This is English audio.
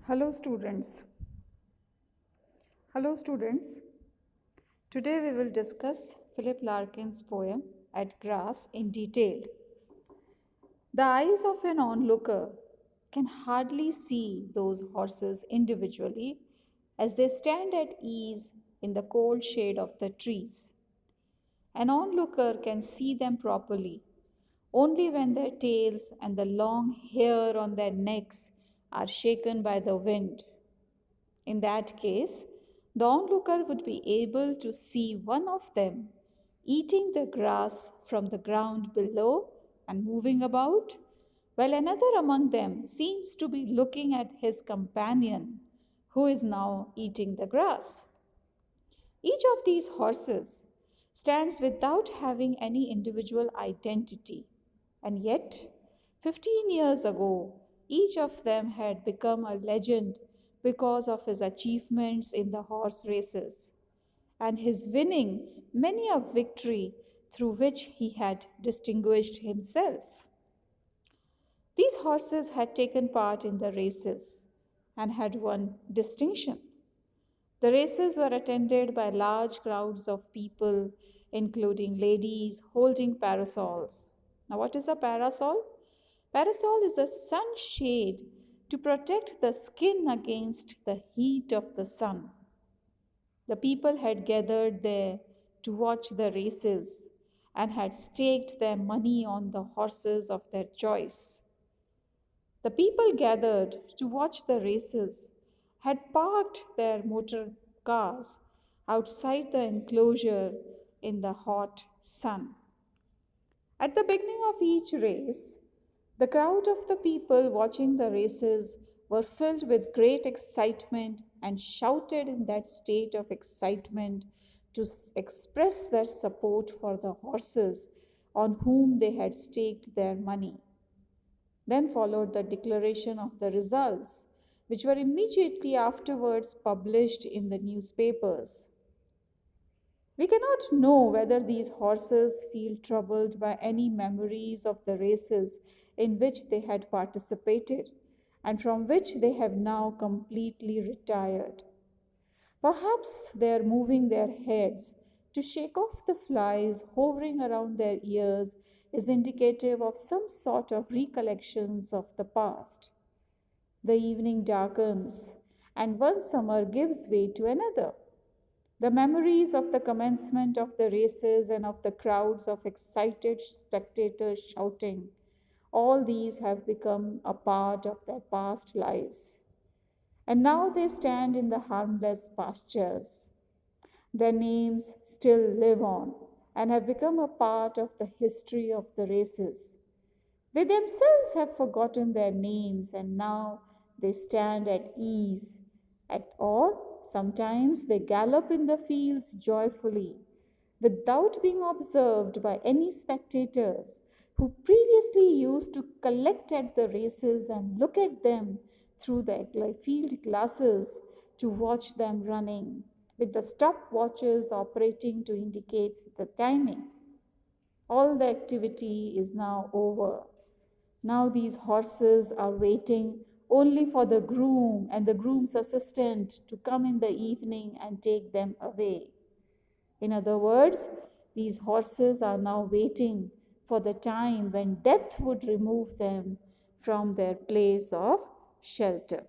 Hello students. Hello students. Today we will discuss Philip Larkin's poem At Grass in detail. The eyes of an onlooker can hardly see those horses individually as they stand at ease in the cold shade of the trees. An onlooker can see them properly only when their tails and the long hair on their necks are shaken by the wind. In that case, the onlooker would be able to see one of them eating the grass from the ground below and moving about, while another among them seems to be looking at his companion, who is now eating the grass. Each of these horses stands without having any individual identity, and yet, 15 years ago, each of them had become a legend because of his achievements in the horse races and his winning many a victory through which he had distinguished himself. These horses had taken part in the races and had won distinction. The races were attended by large crowds of people, including ladies holding parasols. Now, what is a parasol? Parasol is a sunshade to protect the skin against the heat of the sun. The people had gathered there to watch the races and had staked their money on the horses of their choice. The people gathered to watch the races had parked their motor cars outside the enclosure in the hot sun. At the beginning of each race, the crowd of the people watching the races were filled with great excitement and shouted in that state of excitement to express their support for the horses on whom they had staked their money. Then followed the declaration of the results, which were immediately afterwards published in the newspapers. We cannot know whether these horses feel troubled by any memories of the races in which they had participated and from which they have now completely retired. Perhaps they are moving their heads to shake off the flies hovering around their ears is indicative of some sort of recollections of the past. The evening darkens, and one summer gives way to another. The memories of the commencement of the races and of the crowds of excited spectators shouting, all these have become a part of their past lives. And now they stand in the harmless pastures. Their names still live on and have become a part of the history of the races. They themselves have forgotten their names and now they stand at ease. Or sometimes they gallop in the fields joyfully without being observed by any spectators who previously used to collect at the races and look at them through their field glasses to watch them running, with the stopwatches operating to indicate the timing. All the activity is now over. Now these horses are waiting only for the groom and the groom's assistant to come in the evening and take them away. In other words, these horses are now waiting for the time when death would remove them from their place of shelter.